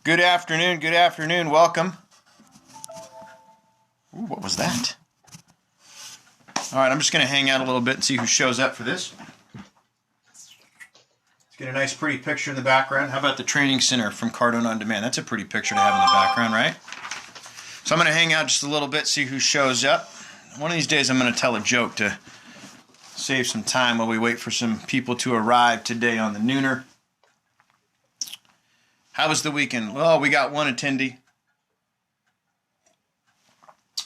Good afternoon, welcome. Ooh, what was that? All right, I'm just going to hang out a little bit and see who shows up for this. Let's get a nice pretty picture in the background. How about the training center from Cardone On Demand? That's a pretty picture to have in the background, right? So I'm going to hang out just a little bit, see who shows up. One of these days I'm going to tell a joke to save some time while we wait for some people to arrive today on the Nooner. How was the weekend? Well, we got one attendee.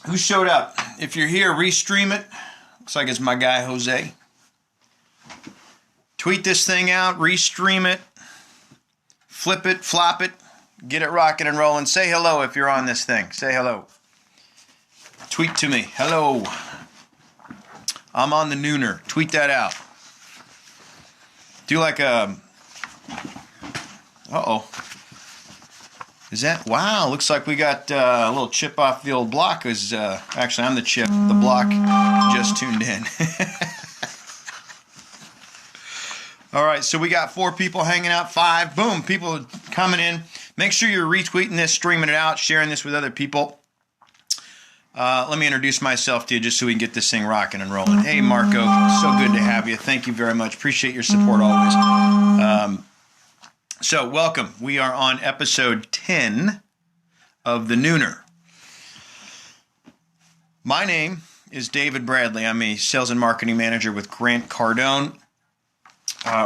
Who showed up? If you're here, restream it. Looks like it's my guy, Jose. Tweet this thing out, restream it, flip it, flop it, get it rocking and rolling. Say hello if you're on this thing. Say hello. Tweet to me. Hello. I'm on the Nooner. Tweet that out. Do like a... Uh-oh. Is that... Wow, looks like we got a little chip off the old block. Actually, I'm the chip. The block just tuned in. All right, so we got 4 people hanging out, 5. Boom, people coming in. Make sure you're retweeting this, streaming it out, sharing this with other people. Let me introduce myself to you just so we can get this thing rocking and rolling. Hey, Marco, so good to have you. Thank you very much. Appreciate your support always. So welcome. We are on episode 10 of the Nooner. My name is David Bradley. I'm a sales and marketing manager with Grant Cardone.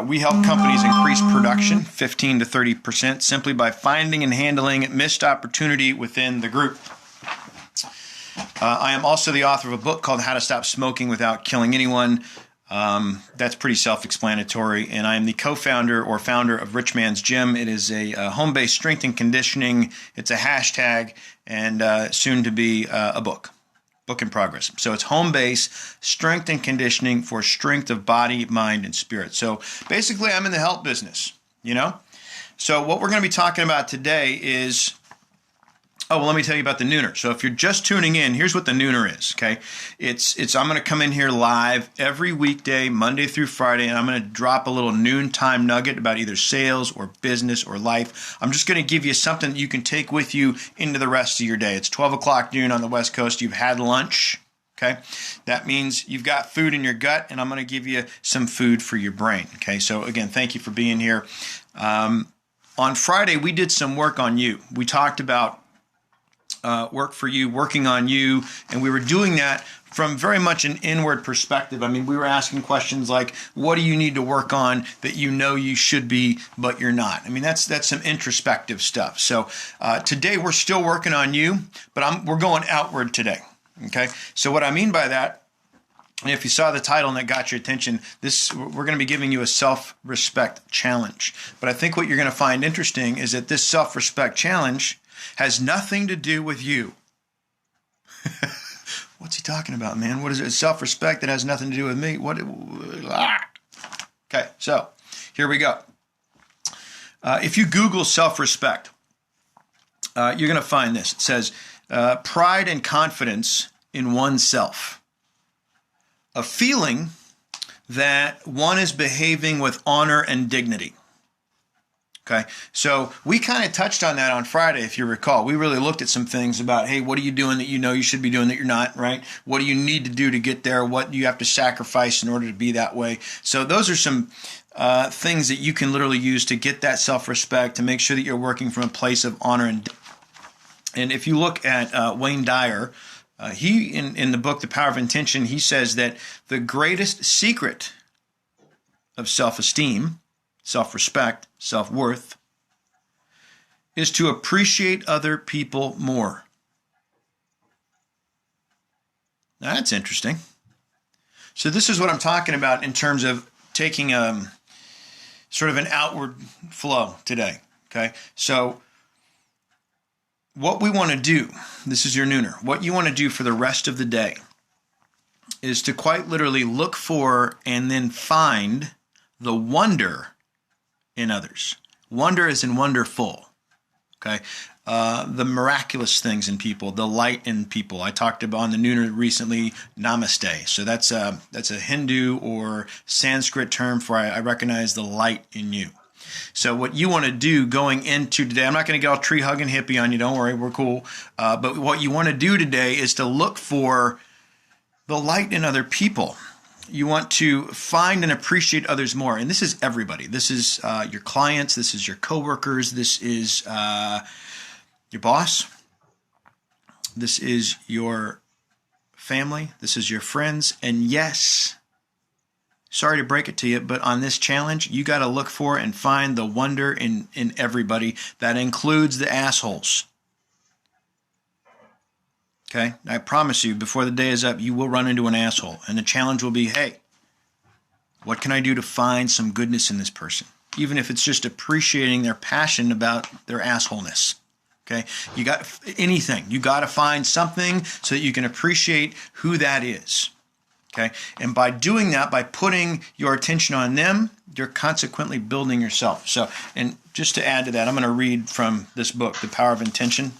We help companies increase production 15 to 30% simply by finding and handling missed opportunity within the group. I am also the author of a book called How to Stop Smoking Without Killing Anyone. That's pretty self-explanatory. And I am the co-founder or founder of Richmans Gym. It is a home-based strength and conditioning. It's a hashtag and soon to be a book. Book in progress. So it's home-based strength and conditioning for strength of body, mind, and spirit. So basically I'm in the health business, you know? So what we're going to be talking about today is... Oh, well, let me tell you about the Nooner. So if you're just tuning in, here's what the Nooner is, okay? I'm going to come in here live every weekday, Monday through Friday, and I'm going to drop a little noontime nugget about either sales or business or life. I'm just going to give you something that you can take with you into the rest of your day. It's 12 o'clock noon on the West Coast. You've had lunch, okay? That means you've got food in your gut, and I'm going to give you some food for your brain, okay? So, again, thank you for being here. On Friday, we did some work on you. We talked about work for you, working on you, and we were doing that from very much an inward perspective. I mean, we were asking questions like, what do you need to work on that you know you should be, but you're not? I mean, that's some introspective stuff. So today we're still working on you, but we're going outward today, okay? So what I mean by that, if you saw the title and that got your attention, we're going to be giving you a self-respect challenge. But I think what you're going to find interesting is that this self-respect challenge has nothing to do with you. What's he talking about, man? What is it? Self-respect that has nothing to do with me? Okay, so here we go. If you Google self-respect, you're going to find this. It says, pride and confidence in oneself. A feeling that one is behaving with honor and dignity. Okay, so we kind of touched on that on Friday, if you recall. We really looked at some things about, hey, what are you doing that you know you should be doing that you're not, right? What do you need to do to get there? What do you have to sacrifice in order to be that way? So those are some things that you can literally use to get that self-respect, to make sure that you're working from a place of honor. And if you look at Wayne Dyer, he in the book, The Power of Intention, he says that the greatest secret of self-esteem, self-respect, self-worth, is to appreciate other people more. Now, that's interesting. So this is what I'm talking about in terms of taking sort of an outward flow today, okay? So what we want to do, this is your Nooner, what you want to do for the rest of the day is to quite literally look for and then find the wonder in others. Wonder is in wonderful, okay? The miraculous things in people, the light in people. I talked about on the Nooner recently, namaste. So that's a Hindu or Sanskrit term for I recognize the light in you. So what you want to do going into today, I'm not going to get all tree hugging hippie on you. Don't worry, we're cool. But what you want to do today is to look for the light in other people. You want to find and appreciate others more. And this is everybody. This is your clients. This is your coworkers. This is your boss. This is your family. This is your friends. And yes, sorry to break it to you, but on this challenge, you got to look for and find the wonder in everybody. That includes the assholes. Okay? I promise you, before the day is up, you will run into an asshole. And the challenge will be, hey, what can I do to find some goodness in this person? Even if it's just appreciating their passion about their assholeness. Okay? You got anything. You got to find something so that you can appreciate who that is. Okay? And by doing that, by putting your attention on them, you're consequently building yourself. So, and just to add to that, I'm going to read from this book, The Power of Intention.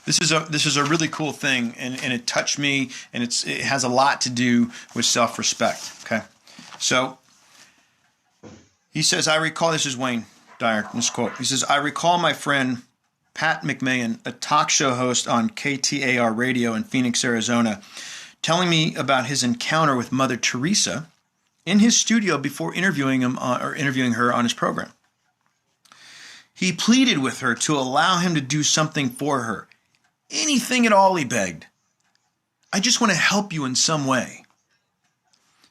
This is a really cool thing, and it touched me, and it has a lot to do with self-respect. Okay, so he says, I recall, this is Wayne Dyer, this quote. He says, I recall my friend Pat McMahon, a talk show host on KTAR radio in Phoenix, Arizona, telling me about his encounter with Mother Teresa in his studio before interviewing her on his program. He pleaded with her to allow him to do something for her. Anything at all, he begged. I just want to help you in some way.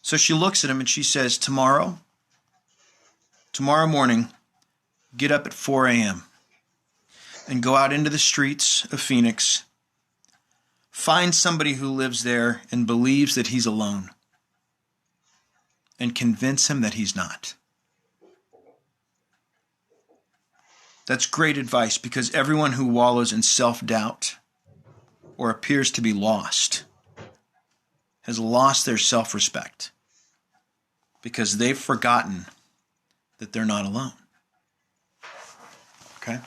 So she looks at him and she says, tomorrow morning, get up at 4 a.m. and go out into the streets of Phoenix. Find somebody who lives there and believes that he's alone, and convince him that he's not. That's great advice, because everyone who wallows in self-doubt or appears to be lost has lost their self-respect, because they've forgotten that they're not alone. Okay?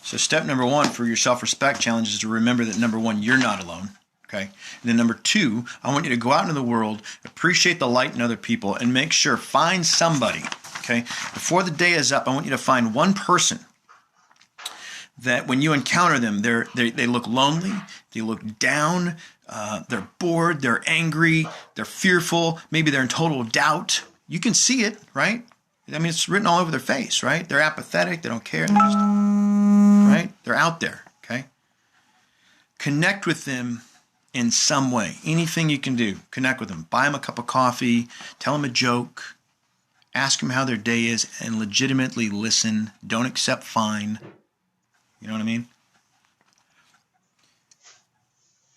So step number one for your self-respect challenge is to remember that, number one, you're not alone. Okay? And then number two, I want you to go out into the world, appreciate the light in other people, and make sure, find somebody. Okay? Before the day is up, I want you to find one person that when you encounter them, they look lonely, they look down, they're bored, they're angry, they're fearful, maybe they're in total doubt. You can see it, right? I mean, it's written all over their face, right? They're apathetic, they don't care, they're just, right? They're out there, okay? Connect with them in some way. Anything you can do, connect with them. Buy them a cup of coffee, tell them a joke, ask them how their day is, and legitimately listen. Don't accept fine. You know what I mean?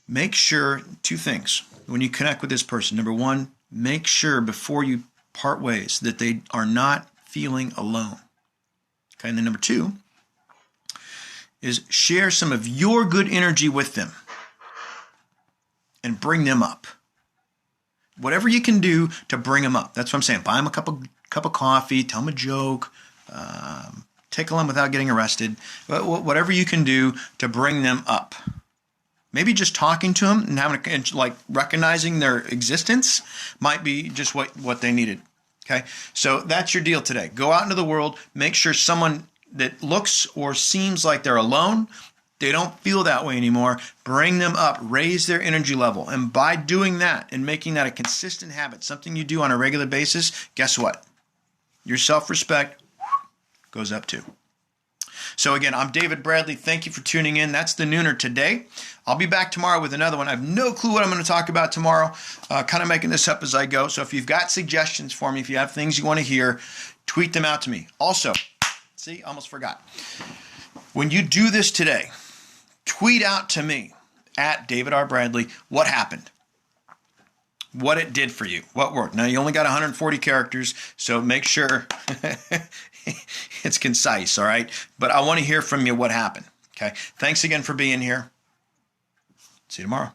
Make sure, two things, when you connect with this person. Number one, make sure before you part ways that they are not feeling alone. Okay, and then number two is share some of your good energy with them and bring them up. Whatever you can do to bring them up. That's what I'm saying. Buy them a cup of coffee, tell them a joke, tickle them without getting arrested. Whatever you can do to bring them up. Maybe just talking to them and having recognizing their existence might be just what they needed. Okay, so that's your deal today. Go out into the world, make sure someone that looks or seems like they're alone, they don't feel that way anymore. Bring them up, raise their energy level. And by doing that and making that a consistent habit, something you do on a regular basis, guess what? Your self-respect goes up too. So again, I'm David Bradley. Thank you for tuning in. That's the Nooner today. I'll be back tomorrow with another one. I have no clue what I'm going to talk about tomorrow. Kind of making this up as I go. So if you've got suggestions for me, if you have things you want to hear, tweet them out to me. Also, see, almost forgot. When you do this today, tweet out to me at David R. Bradley what happened, what it did for you, what worked. Now, you only got 140 characters, so make sure it's concise, all right? But I want to hear from you what happened, okay? Thanks again for being here. See you tomorrow.